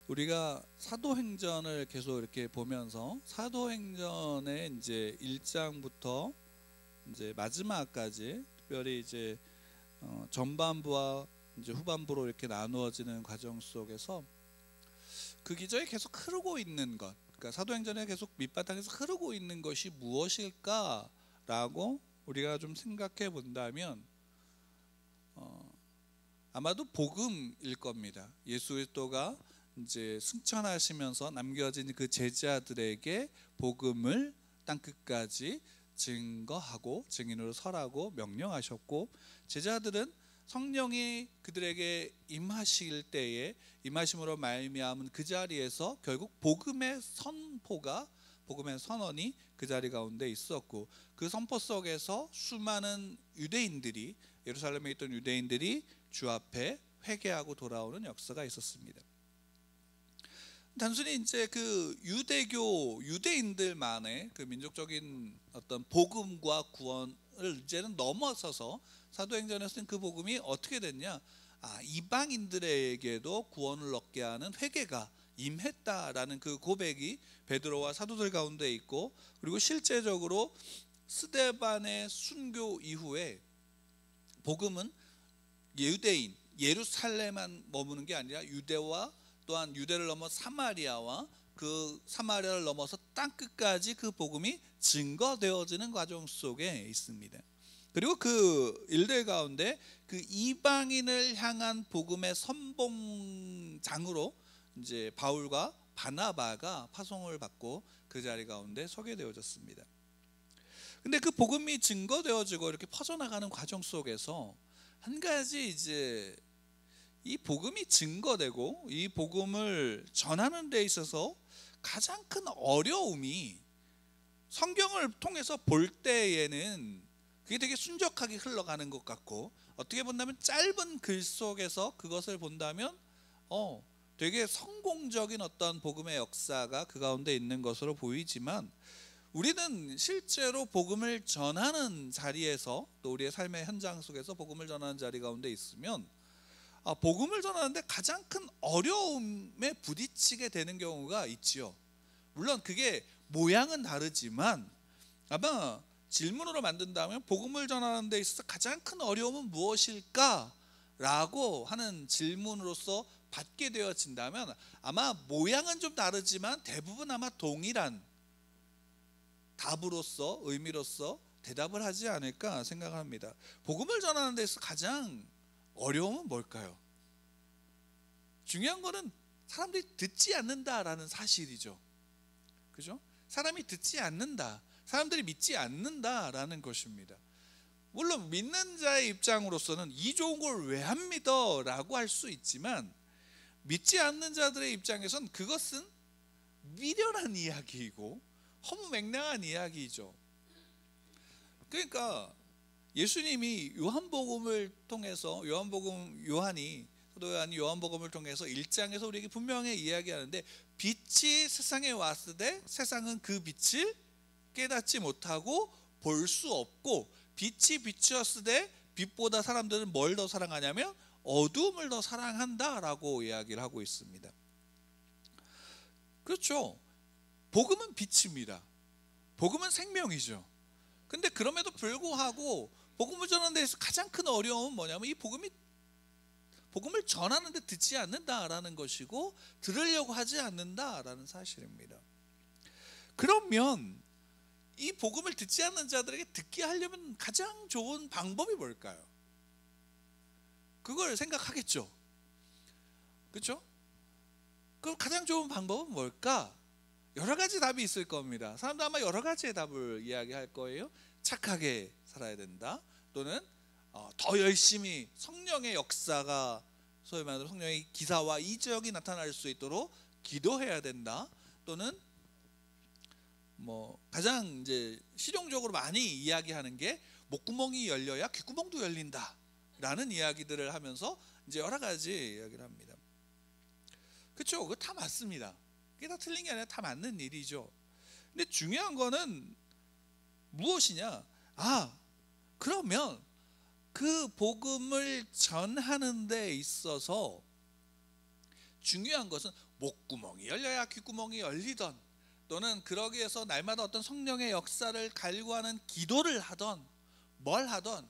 우리가 사도행전을 계속 이렇게 보면서 사도행전의 이제 1장부터 이제 마지막까지 특별히 이제 전반부와 이제 후반부로 이렇게 나누어지는 과정 속에서 그 기저에 계속 흐르고 있는 것, 그러니까 사도행전에 계속 밑바탕에서 흐르고 있는 것이 무엇일까라고 우리가 좀 생각해 본다면 아마도 복음일 겁니다. 예수 그리스도가 이제 승천하시면서 남겨진 그 제자들에게 복음을 땅 끝까지 증거하고 증인으로 설하고 명령하셨고, 제자들은 성령이 그들에게 임하실 때에 임하심으로 말미암은 그 자리에서 결국 복음의 선포가, 복음의 선언이 그 자리 가운데 있었고, 그 선포 속에서 수많은 유대인들이, 예루살렘에 있던 유대인들이 주 앞에 회개하고 돌아오는 역사가 있었습니다. 단순히 이제 그 유대인들만의 그 민족적인 어떤 복음과 구원을 이제는 넘어서서 사도행전에서는 그 복음이 어떻게 됐냐? 이방인들에게도 구원을 얻게 하는 회개가 임했다라는 그 고백이 베드로와 사도들 가운데 있고, 그리고 실제적으로 스데반의 순교 이후에 복음은 유대인 예루살렘만 머무는 게 아니라 유대와 또한 유대를 넘어 사마리아와 그 사마리아를 넘어서 땅 끝까지 그 복음이 증거되어지는 과정 속에 있습니다. 그리고 그 일들 가운데 그 이방인을 향한 복음의 선봉장으로 이제 바울과 바나바가 파송을 받고 그 자리 가운데 서게 되어졌습니다. 근데 그 복음이 증거되어지고 이렇게 퍼져나가는 과정 속에서 한 가지 이제 이 복음이 증거되고 이 복음을 전하는 데 있어서 가장 큰 어려움이, 성경을 통해서 볼 때에는 그게 되게 순적하게 흘러가는 것 같고, 어떻게 본다면 짧은 글 속에서 그것을 본다면 되게 성공적인 어떤 복음의 역사가 그 가운데 있는 것으로 보이지만, 우리는 실제로 복음을 전하는 자리에서, 또 우리의 삶의 현장 속에서 복음을 전하는 자리 가운데 있으면 복음을 전하는데 가장 큰 어려움에 부딪히게 되는 경우가 있지요. 물론 그게 모양은 다르지만 아마 질문으로 만든다면 복음을 전하는 데 있어서 가장 큰 어려움은 무엇일까? 라고 하는 질문으로서 받게 되어진다면 아마 모양은 좀 다르지만 대부분 아마 동일한 답으로서, 의미로서 대답을 하지 않을까 생각합니다. 복음을 전하는 데 있어서 가장 어려움은 뭘까요? 중요한 거는 사람들이 듣지 않는다라는 사실이죠. 그죠? 사람이 듣지 않는다, 사람들이 믿지 않는다라는 것입니다. 물론 믿는 자의 입장으로서는 이 좋은 걸 왜 안 믿어? 라고 할 수 있지만, 믿지 않는 자들의 입장에선 그것은 미련한 이야기이고 허무맹랑한 이야기이죠. 그러니까 예수님이 요한복음을 통해서, 사도 요한이 요한복음을 통해서 1장에서 우리에게 분명히 이야기하는데, 빛이 세상에 왔을 때 세상은 그 빛을 깨닫지 못하고 볼 수 없고, 빛이 비추었을 때 빛보다 사람들은 뭘 더 사랑하냐면 어둠을 더 사랑한다라고 이야기를 하고 있습니다. 그렇죠. 복음은 빛입니다. 복음은 생명이죠. 근데 그럼에도 불구하고 복음을 전하는 데서 가장 큰 어려움은 뭐냐면 이 복음을 전하는데 듣지 않는다라는 것이고, 들으려고 하지 않는다라는 사실입니다. 그러면 이 복음을 듣지 않는 자들에게 듣게 하려면 가장 좋은 방법이 뭘까요? 그걸 생각하겠죠. 그렇죠? 그럼 가장 좋은 방법은 뭘까? 여러 가지 답이 있을 겁니다. 사람도 아마 여러 가지의 답을 이야기할 거예요. 착하게 살아야 된다, 또는 더 열심히 성령의 역사가, 소위 말하는 성령의 기사와 이적이 나타날 수 있도록 기도해야 된다, 또는 가장 이제 실용적으로 많이 이야기하는 게 목구멍이 열려야 귓구멍도 열린다라는 이야기들을 하면서 이제 여러 가지 이야기를 합니다. 그렇죠? 그거 다 맞습니다. 그게 다 틀린 게 아니라 다 맞는 일이죠. 근데 중요한 거는 무엇이냐? 그러면 그 복음을 전하는 데 있어서 중요한 것은 목구멍이 열려야 귓구멍이 열리던, 또는 그러기 위해서 날마다 어떤 성령의 역사를 갈구하는 기도를 하던 뭘 하던,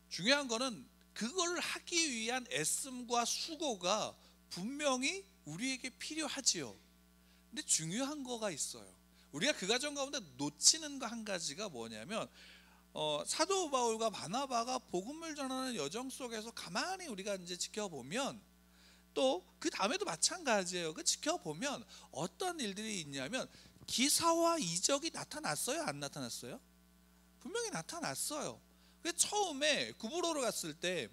중요한 거는 그걸 하기 위한 애씀과 수고가 분명히 우리에게 필요하지요. 근데 중요한 거가 있어요. 우리가 그 과정 가운데 놓치는 거 한 가지가 뭐냐면, 사도 바울과 바나바가 복음을 전하는 여정 속에서 가만히 우리가 이제 지켜보면, 또 그 다음에도 마찬가지예요. 그 지켜보면 어떤 일들이 있냐면, 기사와 이적이 나타났어요, 안 나타났어요? 분명히 나타났어요. 처음에 구브로로 갔을 때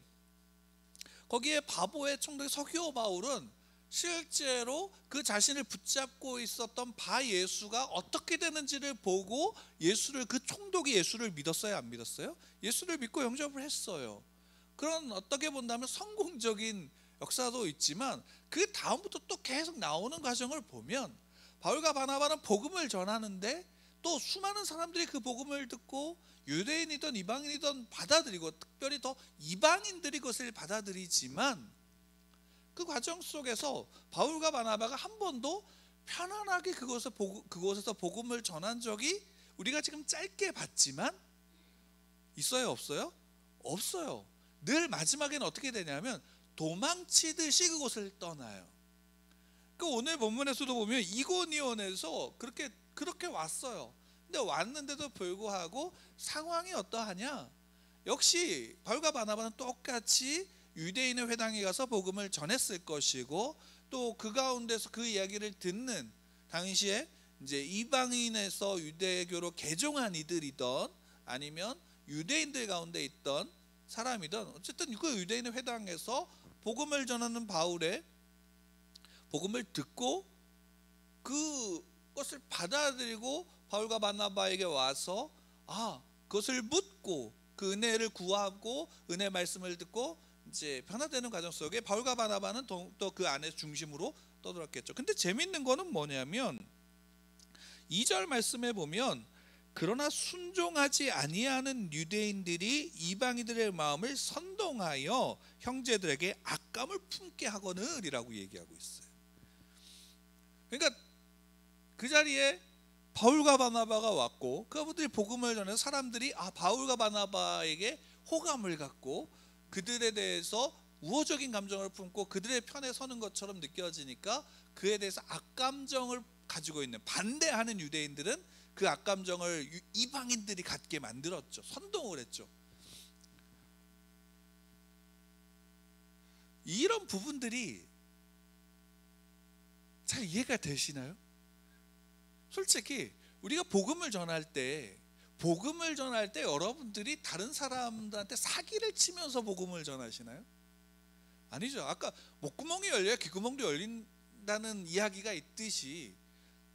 거기에 바보의 총독 서기오 바울은 실제로 그 자신을 붙잡고 있었던 바 예수가 어떻게 되는지를 보고 예수를, 그 총독이 예수를 믿었어요, 안 믿었어요? 예수를 믿고 영접을 했어요. 그런 어떻게 본다면 성공적인 역사도 있지만, 그 다음부터 또 계속 나오는 과정을 보면 바울과 바나바는 복음을 전하는데 또 수많은 사람들이 그 복음을 듣고 유대인이든 이방인이든 받아들이고, 특별히 더 이방인들이 그것을 받아들이지만, 그 과정 속에서 바울과 바나바가 한 번도 편안하게 그곳에서 복음을 전한 적이 우리가 지금 짧게 봤지만 있어요, 없어요? 없어요. 늘 마지막에는 어떻게 되냐면 도망치듯이 그곳을 떠나요. 오늘 본문에서도 보면 이고니온에서 그렇게 왔어요. 근데 왔는데도 불구하고 상황이 어떠하냐? 역시 바울과 바나바는 똑같이 유대인의 회당에 가서 복음을 전했을 것이고, 또 그 가운데서 그 이야기를 듣는 당시에 이제 이방인에서 유대교로 개종한 이들이던 아니면 유대인들 가운데 있던 사람이든, 어쨌든 그 유대인의 회당에서 복음을 전하는 바울의 복음을 듣고 그것을 받아들이고 바울과 바나바에게 와서 그것을 묻고 그 은혜를 구하고 은혜 말씀을 듣고 이제 변화되는 과정 속에 바울과 바나바는 또 그 안에 중심으로 떠들었겠죠. 근데 재밌는 거는 뭐냐면 2절 말씀에 보면, 그러나 순종하지 아니하는 유대인들이 이방인들의 마음을 선동하여 형제들에게 악감을 품게 하거늘 이라고 얘기하고 있어요. 그러니까 그 자리에 바울과 바나바가 왔고, 그분들이 복음을 전해서 사람들이 바울과 바나바에게 호감을 갖고 그들에 대해서 우호적인 감정을 품고 그들의 편에 서는 것처럼 느껴지니까, 그에 대해서 악감정을 가지고 있는 반대하는 유대인들은 그 악감정을 이방인들이 갖게 만들었죠. 선동을 했죠. 이런 부분들이 잘 이해가 되시나요? 솔직히 우리가 복음을 전할 때 여러분들이 다른 사람들한테 사기를 치면서 복음을 전하시나요? 아니죠. 아까 목구멍이 열려야 귓구멍도 열린다는 이야기가 있듯이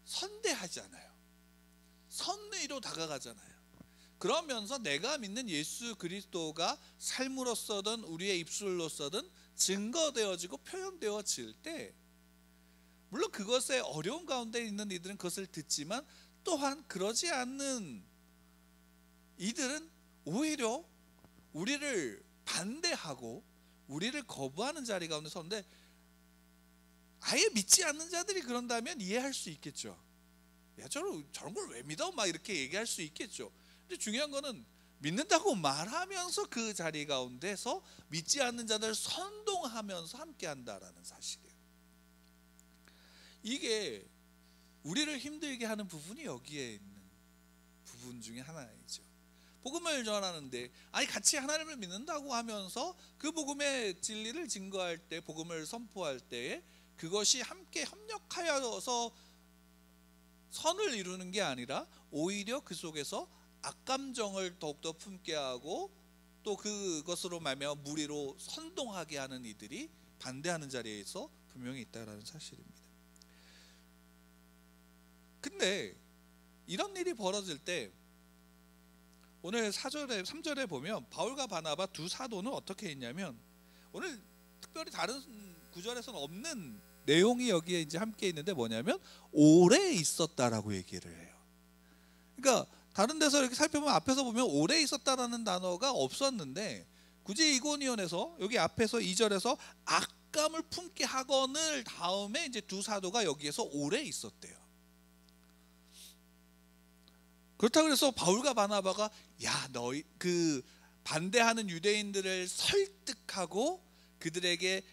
선대하잖아요. 선의로 다가가잖아요. 그러면서 내가 믿는 예수 그리스도가 삶으로서든 우리의 입술로서든 증거되어지고 표현되어질 때, 물론 그것에 어려운 가운데 있는 이들은 그것을 듣지만, 또한 그러지 않는 이들은 오히려 우리를 반대하고 우리를 거부하는 자리 가운데 서는데, 아예 믿지 않는 자들이 그런다면 이해할 수 있겠죠. 야, 저런 걸 왜 믿어? 막 이렇게 얘기할 수 있겠죠. 근데 중요한 거는 믿는다고 말하면서 그 자리 가운데서 믿지 않는 자들을 선동하면서 함께 한다라는 사실이에요. 이게 우리를 힘들게 하는 부분이 여기에 있는 부분 중에 하나이죠. 복음을 전하는데 같이 하나님을 믿는다고 하면서 그 복음의 진리를 증거할 때, 복음을 선포할 때에 그것이 함께 협력하여서 선을 이루는 게 아니라 오히려 그 속에서 악감정을 더욱더 품게 하고, 또 그것으로 말미암아 무리로 선동하게 하는 이들이 반대하는 자리에서 분명히 있다는 사실입니다. 근데 이런 일이 벌어질 때 오늘 3절에 보면 바울과 바나바 두 사도는 어떻게 했냐면, 오늘 특별히 다른 구절에서는 없는 내용이 여기에 이제 함께 있는데 뭐냐면 오래 있었다라고 얘기를 해요. 그러니까 다른 데서 이렇게 살펴보면 앞에서 보면 오래 있었다라는 단어가 없었는데, 굳이 이고니온에서 여기 앞에서 2절에서 모욕감을 품게 하거늘 다음에 이제 두 사도가 여기에서 오래 있었대요. 그렇다고 해서 바울과 바나바가 야 너희 그 반대하는 유대인들을 설득하고 그들에게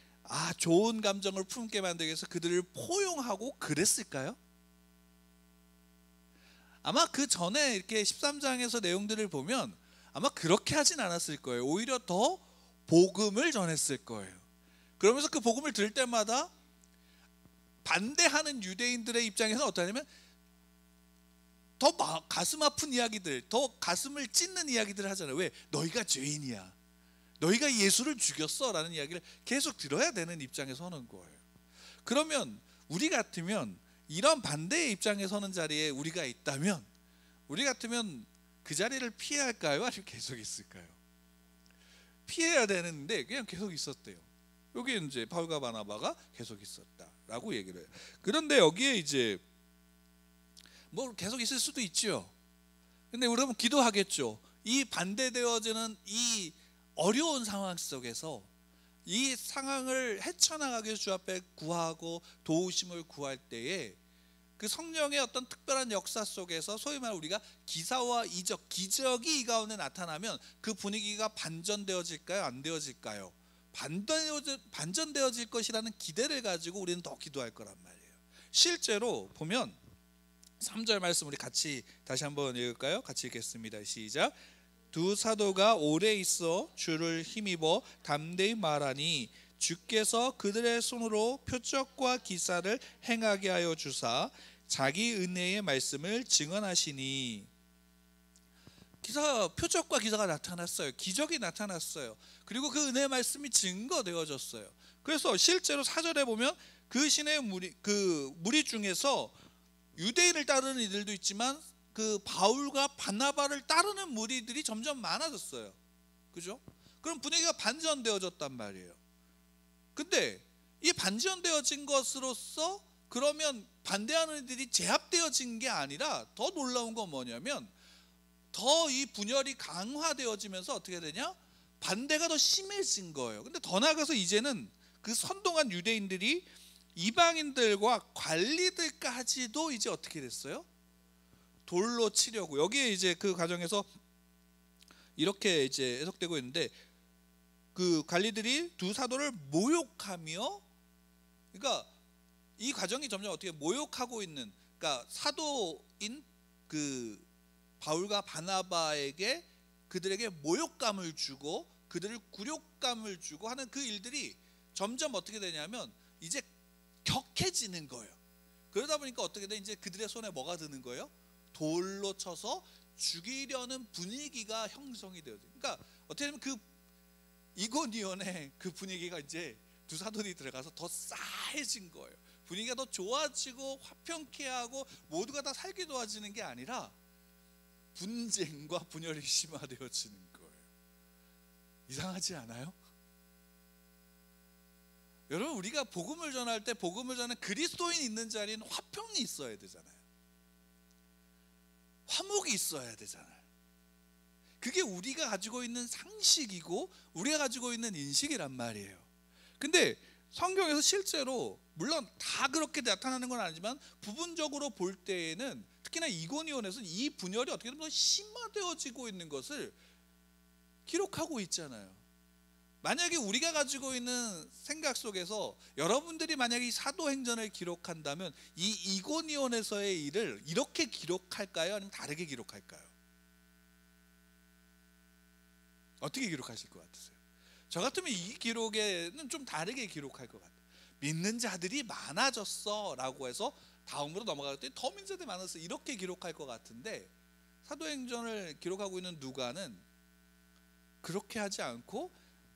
좋은 감정을 품게 만들기 위해서 그들을 포용하고 그랬을까요? 아마 그 전에 이렇게 13장에서 내용들을 보면 아마 그렇게 하진 않았을 거예요. 오히려 더 복음을 전했을 거예요. 그러면서 그 복음을 들을 때마다 반대하는 유대인들의 입장에서는 어떠냐면 더 가슴 아픈 이야기들, 더 가슴을 찢는 이야기들을 하잖아요. 왜? 너희가 죄인이야, 너희가 예수를 죽였어 라는 이야기를 계속 들어야 되는 입장에 서는 거예요. 그러면 우리 같으면 이런 반대의 입장에 서는 자리에 우리가 있다면 우리 같으면 그 자리를 피해야 할까요? 아니면 계속 있을까요? 피해야 되는데 그냥 계속 있었대요. 여기 이제 바울과 바나바가 계속 있었다라고 얘기를 해요. 그런데 여기에 이제 뭐 계속 있을 수도 있죠. 근데 우리는 기도하겠죠. 이 반대되어지는 이 어려운 상황 속에서 이 상황을 헤쳐나가기 위해서 주 앞에 구하고 도우심을 구할 때에 그 성령의 어떤 특별한 역사 속에서 소위 말해 우리가 기사와 이적, 기적이 이 가운데 나타나면 그 분위기가 반전되어질까요? 안 되어질까요? 반전되어질 것이라는 기대를 가지고 우리는 더 기도할 거란 말이에요. 실제로 보면 3절 말씀 우리 같이 다시 한번 읽을까요? 같이 읽겠습니다. 시작. 두 사도가 오래 있어 주를 힘입어 담대히 말하니 주께서 그들의 손으로 표적과 기사를 행하게 하여 주사 자기 은혜의 말씀을 증언하시니. 표적과 기사가 나타났어요. 기적이 나타났어요. 그리고 그 은혜의 말씀이 증거되어졌어요. 그래서 실제로 4절에 보면 그 신의 무리 중에서 유대인을 따르는 이들도 있지만 그 바울과 바나바를 따르는 무리들이 점점 많아졌어요. 그죠? 그럼 분위기가 반전되어졌단 말이에요. 근데 이 반전되어진 것으로서 그러면 반대하는 이들이 제압되어진 게 아니라 더 놀라운 건 뭐냐면 더 이 분열이 강화되어지면서 어떻게 되냐? 반대가 더 심해진 거예요. 근데 더 나아가서 이제는 그 선동한 유대인들이 이방인들과 관리들까지도 이제 어떻게 됐어요? 돌로 치려고. 여기에 이제 그 과정에서 이렇게 이제 해석되고 있는데 그 관리들이 두 사도를 모욕하며, 그러니까 이 과정이 점점 어떻게 모욕하고 있는, 그러니까 사도인 그 바울과 바나바에게 그들에게 모욕감을 주고 그들을 굴욕감을 주고 하는 그 일들이 점점 어떻게 되냐면 이제 격해지는 거예요. 그러다 보니까 어떻게 돼? 이제 그들의 손에 뭐가 드는 거예요? 돌로 쳐서 죽이려는 분위기가 형성이 되어요. 그러니까 어떻게 보면 그 이고니온의 그 분위기가 이제 두 사도들이 들어가서 더 싸해진 거예요. 분위기가 더 좋아지고 화평케 하고 모두가 다 살기 도와지는 게 아니라 분쟁과 분열이 심화되어지는 거예요. 이상하지 않아요? 여러분, 우리가 복음을 전할 때 복음을 전하는 그리스도인 있는 자리에는 화평이 있어야 되잖아요. 화목이 있어야 되잖아요. 그게 우리가 가지고 있는 상식이고 우리가 가지고 있는 인식이란 말이에요. 근데 성경에서 실제로 물론 다 그렇게 나타나는 건 아니지만 부분적으로 볼 때에는 특히나 이고니온에서는 이 분열이 어떻게 보면 심화되어지고 있는 것을 기록하고 있잖아요. 만약에 우리가 가지고 있는 생각 속에서 여러분들이 만약에 이 사도행전을 기록한다면 이 이고니온에서의 일을 이렇게 기록할까요? 아니면 다르게 기록할까요? 어떻게 기록하실 것 같으세요? 저 같으면 이 기록에는 좀 다르게 기록할 것 같아요. 믿는 자들이 많아졌어 라고 해서 다음으로 넘어갈 때 더 믿는 자들이 많았어 이렇게 기록할 것 같은데, 사도행전을 기록하고 있는 누가는 그렇게 하지 않고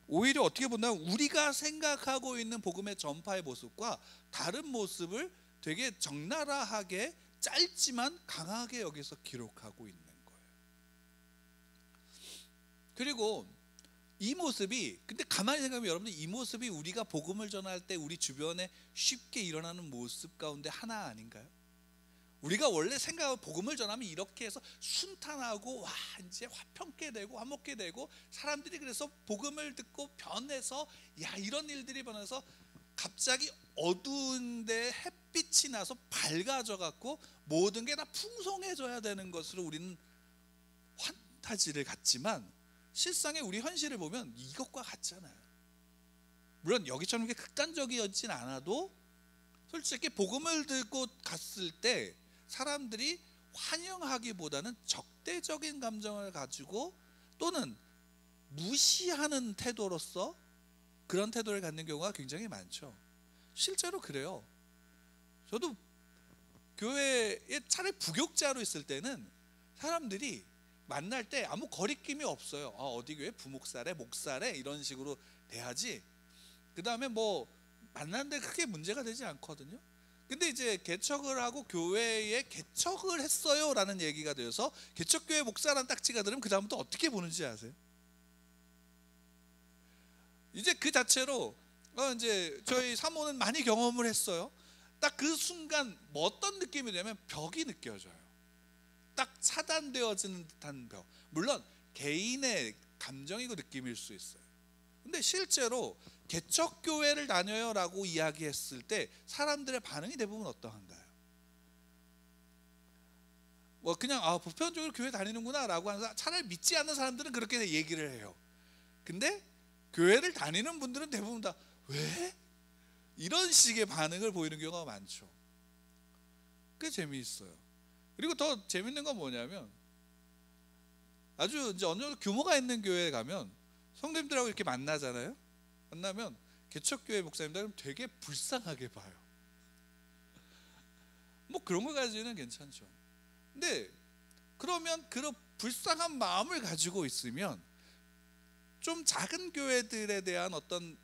오히려 어떻게 본다면 우리가 생각하고 있는 복음의 전파의 모습과 다른 모습을 되게 적나라하게 짧지만 강하게 여기서 기록하고 있는 거예요. 그리고 이 모습이, 근데 가만히 생각하면 여러분들 이 모습이 우리가 복음을 전할 때 우리 주변에 쉽게 일어나는 모습 가운데 하나 아닌가요? 우리가 원래 생각하고 복음을 전하면 이렇게 해서 순탄하고 와 이제 화평케 되고 화목케 되고 사람들이 그래서 복음을 듣고 변해서 야 이런 일들이 변해서 갑자기 어두운데 햇빛이 나서 밝아져 갖고 모든 게 다 풍성해져야 되는 것으로 우리는 판타지를 갖지만, 실상의 우리 현실을 보면 이것과 같잖아요. 물론 여기처럼 극단적이었진 않아도 솔직히 복음을 들고 갔을 때 사람들이 환영하기보다는 적대적인 감정을 가지고 또는 무시하는 태도로서 그런 태도를 갖는 경우가 굉장히 많죠. 실제로 그래요. 저도 교회에 차라리 부교육자로 있을 때는 사람들이 만날 때 아무 거리낌이 없어요. 어디 교회 부목사래 목사래 이런 식으로 돼야지. 그 다음에 뭐 만나는데 크게 문제가 되지 않거든요. 근데 이제 개척을 하고 교회에 개척을 했어요 라는 얘기가 되어서 개척교회 목사라는 딱지가 들으면 그 다음부터 어떻게 보는지 아세요? 이제 그 자체로 이제 저희 사모는 많이 경험을 했어요. 딱 그 순간 뭐 어떤 느낌이 되면 벽이 느껴져요. 딱 차단되어지는 듯한 벽. 물론 개인의 감정이고 느낌일 수 있어요. 근데 실제로 개척교회를 다녀요 라고 이야기했을 때 사람들의 반응이 대부분 어떠한가요? 뭐 그냥 보편적으로 교회 다니는구나 라고 하는 사람, 차라리 믿지 않는 사람들은 그렇게 얘기를 해요. 근데 교회를 다니는 분들은 대부분 다 왜? 이런 식의 반응을 보이는 경우가 많죠. 꽤 재미있어요. 그리고 더 재밌는 건 뭐냐면, 아주 이제 어느 정도 규모가 있는 교회에 가면 성도님들하고 이렇게 만나잖아요. 만나면 개척교회 목사님들은 되게 불쌍하게 봐요. 뭐 그런 거 가지고는 괜찮죠. 근데 그러면 그런 불쌍한 마음을 가지고 있으면 좀 작은 교회들에 대한 어떤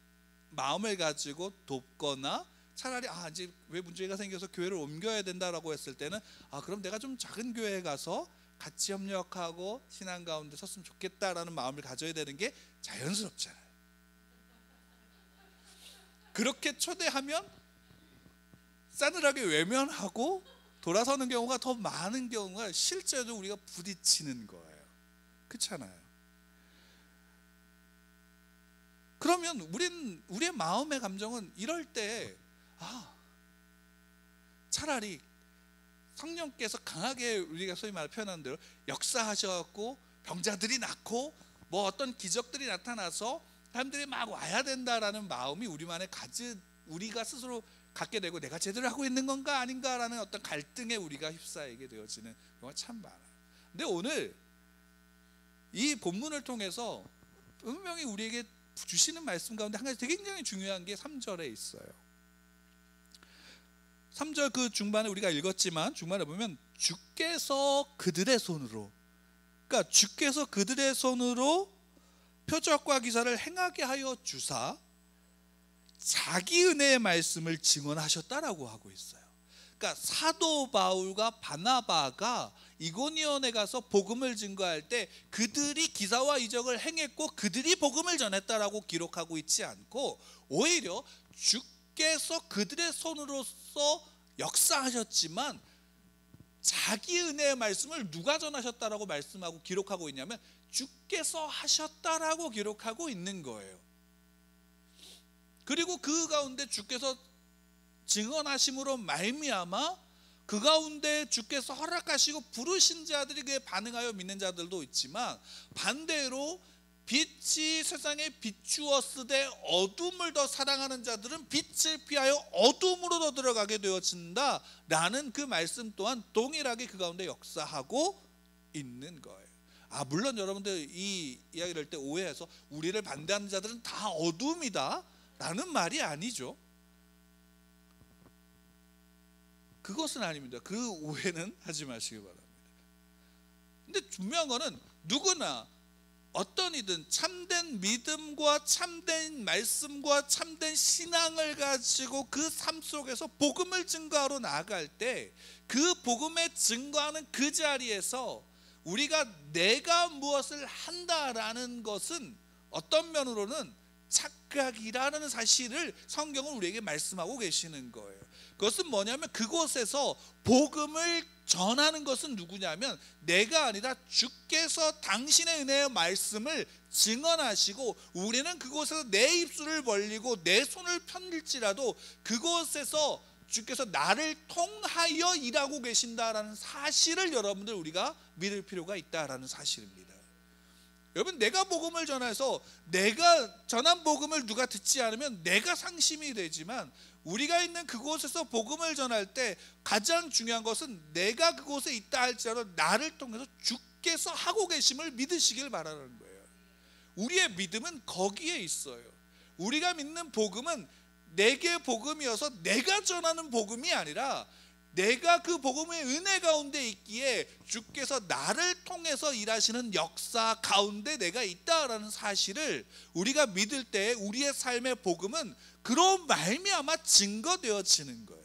마음을 가지고 돕거나, 차라리 이제 왜 문제가 생겨서 교회를 옮겨야 된다라고 했을 때는 그럼 내가 좀 작은 교회에 가서 같이 협력하고 신앙 가운데 섰으면 좋겠다라는 마음을 가져야 되는 게 자연스럽잖아요. 그렇게 초대하면 싸늘하게 외면하고 돌아서는 경우가 더 많은 경우가 실제로 우리가 부딪히는 거예요. 그렇잖아요. 그러면 우리의 마음의 감정은 이럴 때 차라리 성령께서 강하게 우리가 소위 말해 표현하는 대로 역사하셔갖고 병자들이 낫고 뭐 어떤 기적들이 나타나서 사람들이 막 와야 된다라는 마음이 우리가 스스로 갖게 되고, 내가 제대로 하고 있는 건가 아닌가라는 어떤 갈등에 우리가 휩싸이게 되어지는 경우가 참 많아요. 근데 오늘 이 본문을 통해서 분명히 우리에게 주시는 말씀 가운데 한 가지 되게 굉장히 중요한 게 3절에 있어요. 3절 그 중반에 우리가 읽었지만 중반에 보면 주께서 그들의 손으로, 그러니까 주께서 그들의 손으로 표적과 기사를 행하게 하여 주사 자기 은혜의 말씀을 증언하셨다라고 하고 있어요. 그러니까 사도 바울과 바나바가 이고니온에 가서 복음을 증거할 때 그들이 기사와 이적을 행했고 그들이 복음을 전했다라고 기록하고 있지 않고, 오히려 주께서 그들의 손으로서 역사하셨지만 자기 은혜의 말씀을 누가 전하셨다라고 말씀하고 기록하고 있냐면 주께서 하셨다라고 기록하고 있는 거예요. 그리고 그 가운데 주께서 증언하심으로 말미암아 그 가운데 주께서 허락하시고 부르신 자들이 그에 반응하여 믿는 자들도 있지만, 반대로 빛이 세상에 비추었으되 어둠을 더 사랑하는 자들은 빛을 피하여 어둠으로 더 들어가게 되어진다 라는 그 말씀 또한 동일하게 그 가운데 역사하고 있는 거예요. 물론 여러분들 이 이야기를 할 때 오해해서 우리를 반대하는 자들은 다 어둠이다 라는 말이 아니죠. 그것은 아닙니다. 그 오해는 하지 마시기 바랍니다. 근데 중요한 거는 누구나 어떤 이든 참된 믿음과 참된 말씀과 참된 신앙을 가지고 그 삶 속에서 복음을 증거하러 나아갈 때 그 복음의 증거하는 그 자리에서 내가 무엇을 한다라는 것은 어떤 면으로는 각각이라는 사실을 성경은 우리에게 말씀하고 계시는 거예요. 그것은 뭐냐면 그곳에서 복음을 전하는 것은 누구냐면 내가 아니라 주께서 당신의 은혜의 말씀을 증언하시고 우리는 그곳에서 내 입술을 벌리고 내 손을 펴닐지라도 그곳에서 주께서 나를 통하여 일하고 계신다라는 사실을 여러분들 우리가 믿을 필요가 있다라는 사실입니다. 여러분, 내가 복음을 전해서 내가 전한 복음을 누가 듣지 않으면 내가 상심이 되지만 우리가 있는 그곳에서 복음을 전할 때 가장 중요한 것은 내가 그곳에 있다 할지라도 나를 통해서 주께서 하고 계심을 믿으시길 바라는 거예요. 우리의 믿음은 거기에 있어요. 우리가 믿는 복음은 내게 복음이어서 내가 전하는 복음이 아니라 내가 그 복음의 은혜 가운데 있기에 주께서 나를 통해서 일하시는 역사 가운데 내가 있다라는 사실을 우리가 믿을 때 우리의 삶의 복음은 그로 말미암아 증거되어지는 거예요.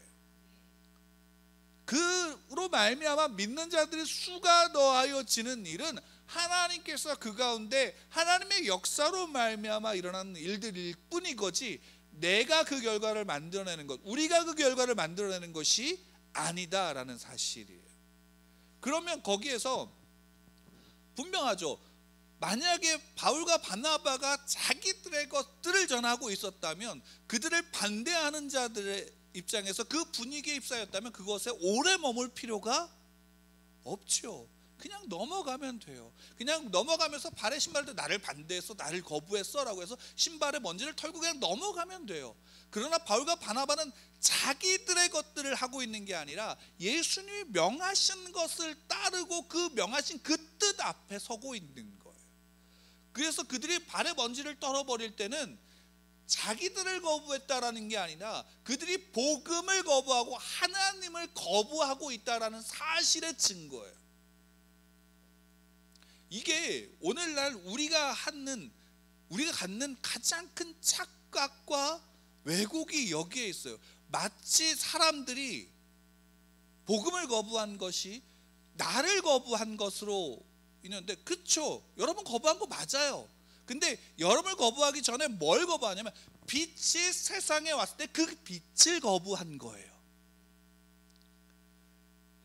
그로 말미암아 믿는 자들이 수가 더하여지는 일은 하나님께서 그 가운데 하나님의 역사로 말미암아 일어나는 일들일 뿐이거지 내가 그 결과를 만들어내는 것, 우리가 그 결과를 만들어내는 것이 아니다라는 사실이에요. 그러면 거기에서 분명하죠. 만약에 바울과 바나바가 자기들의 것들을 전하고 있었다면 그들을 반대하는 자들의 입장에서 그 분위기에 휩싸였다면 그것에 오래 머물 필요가 없죠. 그냥 넘어가면 돼요. 그냥 넘어가면서 발에 신발도 나를 반대했어, 나를 거부했어 라고 해서 신발에 먼지를 털고 그냥 넘어가면 돼요. 그러나 바울과 바나바는 자기들의 것들을 하고 있는 게 아니라 예수님이 명하신 것을 따르고 그 명하신 그 뜻 앞에 서고 있는 거예요. 그래서 그들이 발에 먼지를 털어버릴 때는 자기들을 거부했다라는 게 아니라 그들이 복음을 거부하고 하나님을 거부하고 있다라는 사실의 증거예요. 이게 오늘날 우리가 갖는 가장 큰 착각과 왜곡이 여기에 있어요. 마치 사람들이 복음을 거부한 것이 나를 거부한 것으로 있는데, 그렇죠, 여러분 거부한 거 맞아요. 근데 여러분을 거부하기 전에 뭘 거부하냐면 빛이 세상에 왔을 때 그 빛을 거부한 거예요.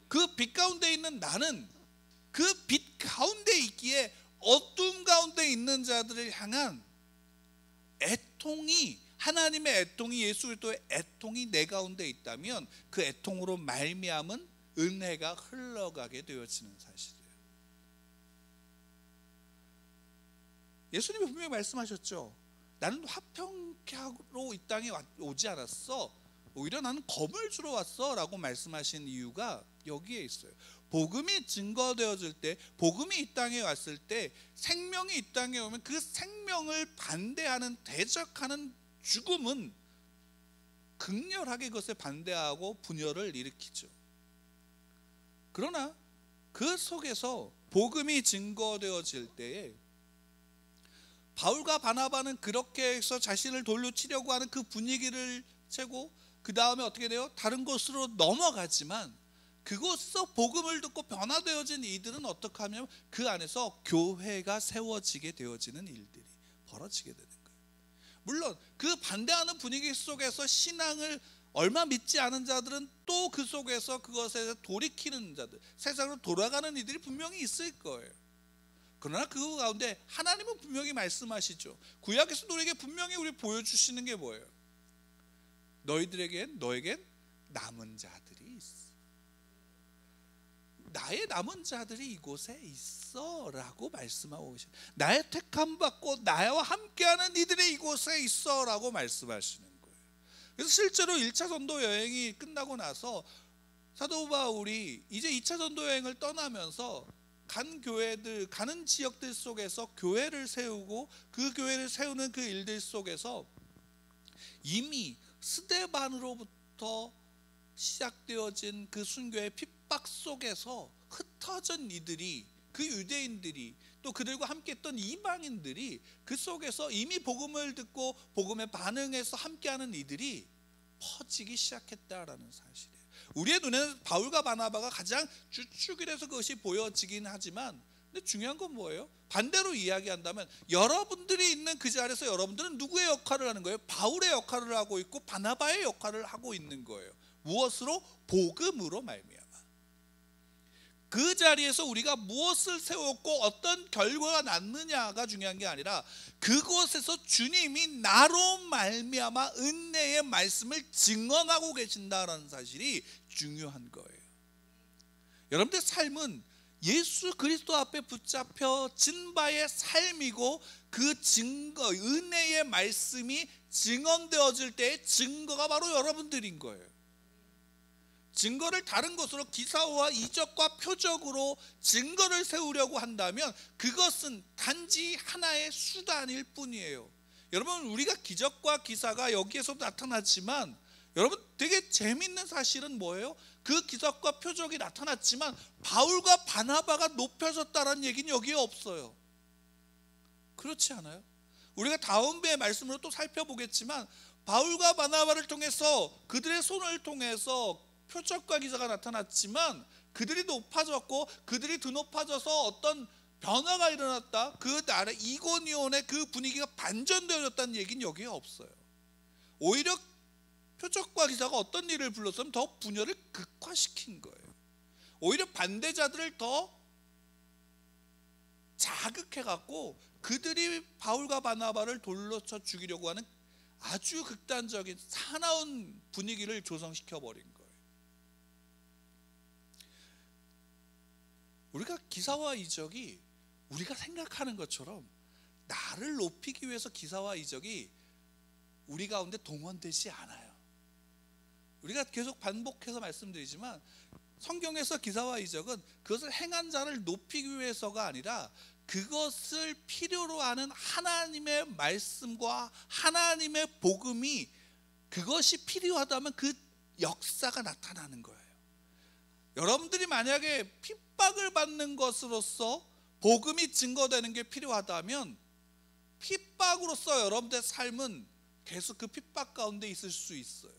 그 빛 가운데 있는 나는 그 빛 가운데 있기에 어둠 가운데 있는 자들을 향한 애통이, 하나님의 애통이, 예수 그리스도의 애통이 내 가운데 있다면 그 애통으로 말미암은 은혜가 흘러가게 되어지는 사실이에요. 예수님이 분명히 말씀하셨죠. 나는 화평케 하러 이 땅에 오지 않았어, 오히려 나는 검을 주러 왔어 라고 말씀하신 이유가 여기에 있어요. 복음이 증거되어질 때, 복음이 이 땅에 왔을 때, 생명이 이 땅에 오면 그 생명을 반대하는, 대적하는 죽음은 극렬하게 그것에 반대하고 분열을 일으키죠. 그러나 그 속에서 복음이 증거되어질 때에 바울과 바나바는 그렇게 해서 자신을 돌려치려고 하는 그 분위기를 채고 그 다음에 어떻게 돼요? 다른 곳으로 넘어가지만 그곳에서 복음을 듣고 변화되어진 이들은 어떻게 하냐면 그 안에서 교회가 세워지게 되어지는 일들이 벌어지게 되는 거예요. 물론 그 반대하는 분위기 속에서 신앙을 얼마 믿지 않은 자들은 또 그 속에서 그것에 돌이키는 자들, 세상으로 돌아가는 이들이 분명히 있을 거예요. 그러나 그 가운데 하나님은 분명히 말씀하시죠. 구약에서도 우리에게 분명히 우리 보여주시는 게 뭐예요? 너에겐 남은 자들이 있어. 나의 남은 자들이 이곳에 있어 라고 말씀하고 계십니다. 나의 택함 받고 나와 함께하는 이들이 이곳에 있어 라고 말씀하시는 거예요. 그래서 실제로 1차 전도 여행이 끝나고 나서 사도 바울이 이제 2차 전도 여행을 떠나면서 간 교회들, 가는 지역들 속에서 교회를 세우고 그 교회를 세우는 그 일들 속에서 이미 스데반으로부터 시작되어진 그 순교의 핍박 속에서 흩어진 이들이, 그 유대인들이, 또 그들과 함께했던 이방인들이 그 속에서 이미 복음을 듣고 복음에 반응해서 함께하는 이들이 퍼지기 시작했다라는 사실이에요. 우리의 눈에는 바울과 바나바가 가장 주축이라서 그것이 보여지긴 하지만 근데 중요한 건 뭐예요? 반대로 이야기한다면 여러분들이 있는 그 자리에서 여러분들은 누구의 역할을 하는 거예요? 바울의 역할을 하고 있고 바나바의 역할을 하고 있는 거예요. 무엇으로? 복음으로 말미암아. 그 자리에서 우리가 무엇을 세웠고 어떤 결과가 났느냐가 중요한 게 아니라 그곳에서 주님이 나로 말미암아 은혜의 말씀을 증언하고 계신다라는 사실이 중요한 거예요. 여러분들의 삶은 예수 그리스도 앞에 붙잡혀진 바의 삶이고 그 증거, 은혜의 말씀이 증언되어질 때의 증거가 바로 여러분들인 거예요. 증거를 다른 것으로 기사와 이적과 표적으로 증거를 세우려고 한다면 그것은 단지 하나의 수단일 뿐이에요. 여러분, 우리가 기적과 기사가 여기에서 나타났지만 여러분, 되게 재밌는 사실은 뭐예요? 그 기적과 표적이 나타났지만 바울과 바나바가 높여졌다는 얘기는 여기에 없어요. 그렇지 않아요? 우리가 다음 배의 말씀으로 또 살펴보겠지만 바울과 바나바를 통해서 그들의 손을 통해서 표적과 기사가 나타났지만 그들이 높아졌고 그들이 더 높아져서 어떤 변화가 일어났다. 그 나라 이고니온의 그 분위기가 반전되어졌다는 얘기는 여기에 없어요. 오히려 표적과 기사가 어떤 일을 불렀으면 더 분열을 극화시킨 거예요. 오히려 반대자들을 더 자극해갖고 그들이 바울과 바나바를 돌로 쳐 죽이려고 하는 아주 극단적인 사나운 분위기를 조성시켜버린 거예요. 우리가 기사와 이적이 우리가 생각하는 것처럼 나를 높이기 위해서 기사와 이적이 우리 가운데 동원되지 않아요. 우리가 계속 반복해서 말씀드리지만 성경에서 기사와 이적은 그것을 행한 자를 높이기 위해서가 아니라 그것을 필요로 하는 하나님의 말씀과 하나님의 복음이 그것이 필요하다면 그 역사가 나타나는 거예요. 여러분들이 만약에 핍박을 받는 것으로서 복음이 증거되는 게 필요하다면 핍박으로서 여러분들의 삶은 계속 그 핍박 가운데 있을 수 있어요.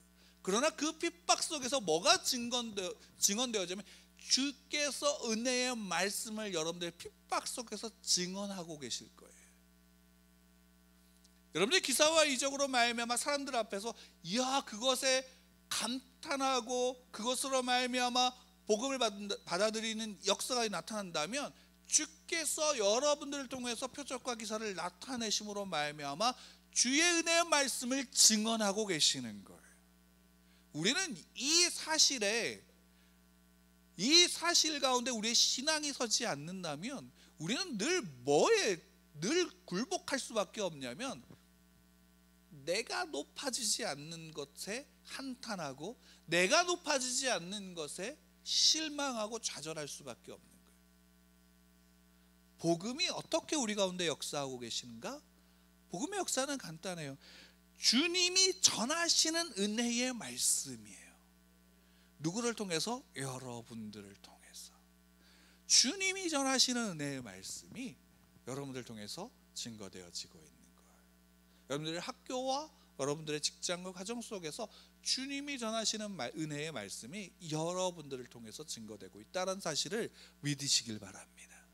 그러나 그 핍박 속에서 뭐가 증언되어지면 주께서 은혜의 말씀을 여러분들의 핍박 속에서 증언하고 계실 거예요. 여러분들이 기사와 이적으로 말미암아 사람들 앞에서 이야 그것에 감탄하고 그것으로 말미암아 복음을 받아들이는 역사가 나타난다면 주께서 여러분들을 통해서 표적과 기사를 나타내심으로 말미암아 주의 은혜의 말씀을 증언하고 계시는 거예요. 우리는 이 사실 가운데 우리의 신앙이 서지 않는다면 우리는 늘 굴복할 수밖에 없냐면 내가 높아지지 않는 것에 한탄하고 내가 높아지지 않는 것에 실망하고 좌절할 수밖에 없는 거예요. 복음이 어떻게 우리 가운데 역사하고 계시는가? 복음의 역사는 간단해요. 주님이 전하시는 은혜의 말씀이에요. 누구를 통해서? 여러분들을 통해서. 주님이 전하시는 은혜의 말씀이 여러분들을 통해서 증거되어지고 있는 거예요. 여러분들의 학교와 여러분들의 직장과 가정 속에서 주님이 전하시는 은혜의 말씀이 여러분들을 통해서 증거되고 있다는 사실을 믿으시길 바랍니다.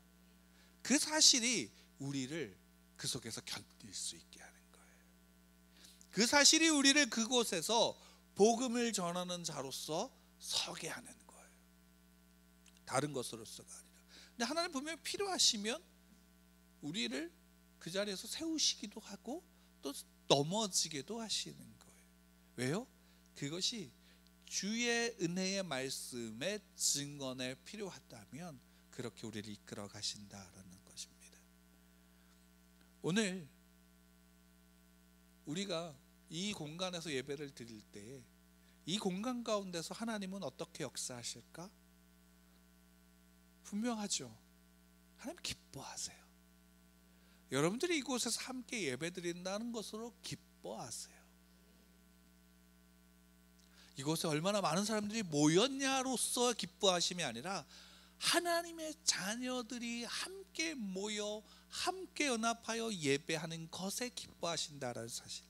그 사실이 우리를 그 속에서 견딜 수 있게 하는 거예요. 그 사실이 우리를 그곳에서 복음을 전하는 자로서 서게 하는 거예요. 다른 것으로서가 아니라. 근데 하나님 분명히 필요하시면 우리를 그 자리에서 세우시기도 하고 또 넘어지게도 하시는 거예요. 왜요? 그것이 주의 은혜의 말씀의 증언에 필요하다면 그렇게 우리를 이끌어 가신다라는 것입니다. 오늘 우리가 이 공간에서 예배를 드릴 때 이 공간 가운데서 하나님은 어떻게 역사하실까? 분명하죠. 하나님 기뻐하세요. 여러분들이 이곳에서 함께 예배드린다는 것으로 기뻐하세요. 이곳에 얼마나 많은 사람들이 모였냐로서 기뻐하심이 아니라 하나님의 자녀들이 함께 모여 함께 연합하여 예배하는 것에 기뻐하신다라는 사실.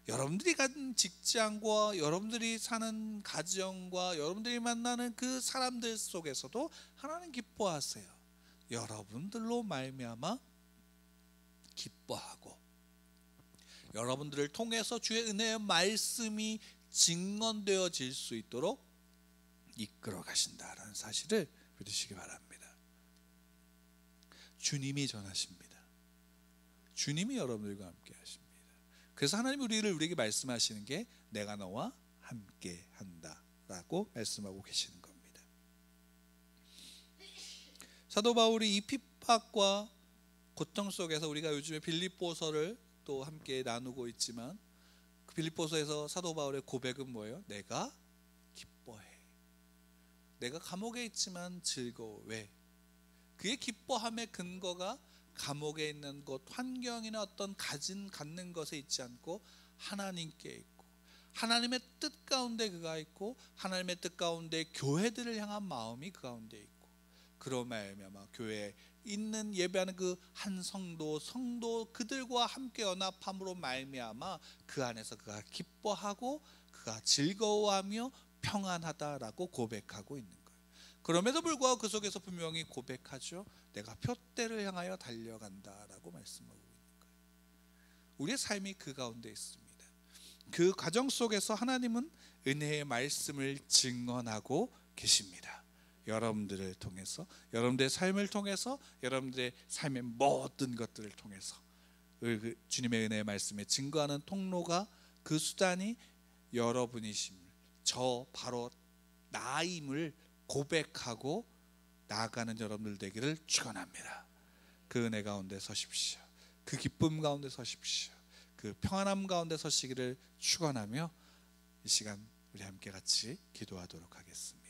여러분들이 가진 직장과 여러분들이 사는 가정과 여러분들이 만나는 그 사람들 속에서도 하나님 기뻐하세요. 여러분들로 말미암아 기뻐하고 여러분들을 통해서 주의 은혜의 말씀이 증언되어질 수 있도록 이끌어 가신다라는 사실을 믿으시기 바랍니다. 주님이 전하십니다. 주님이 여러분들과 함께 하십니다. 그래서 하나님이 우리에게 말씀하시는 게 내가 너와 함께 한다라고 말씀하고 계시는 겁니다. 사도 바울이 이 핍박과 고통 속에서 우리가 요즘에 빌립보서를 또 함께 나누고 있지만 그 빌립보서에서 사도 바울의 고백은 뭐예요? 내가 기뻐해. 내가 감옥에 있지만 즐거워. 왜? 그의 기뻐함의 근거가 감옥에 있는 것, 환경이나 어떤 갖는 것에 있지 않고 하나님께 있고 하나님의 뜻 가운데 그가 있고 하나님의 뜻 가운데 교회들을 향한 마음이 그 가운데 있고 그로 말미암아 교회에 있는 예배하는 그 한 성도 그들과 함께 연합함으로 말미암아 그 안에서 그가 기뻐하고 그가 즐거워하며 평안하다라고 고백하고 있는 거예요. 그럼에도 불구하고 그 속에서 분명히 고백하죠. 내가 표대를 향하여 달려간다라고 말씀하고 있는 거예요. 우리의 삶이 그 가운데 있습니다. 그 과정 속에서 하나님은 은혜의 말씀을 증언하고 계십니다. 여러분들을 통해서, 여러분들의 삶을 통해서, 여러분들의 삶의 모든 것들을 통해서 주님의 은혜의 말씀에 증거하는 통로가 그 수단이 여러분이심을, 저 바로 나임을 고백하고 나아가는 여러분들 되기를 축원합니다. 그 은혜 가운데 서십시오. 그 기쁨 가운데 서십시오. 그 평안함 가운데 서시기를 축원하며 이 시간 우리 함께 같이 기도하도록 하겠습니다.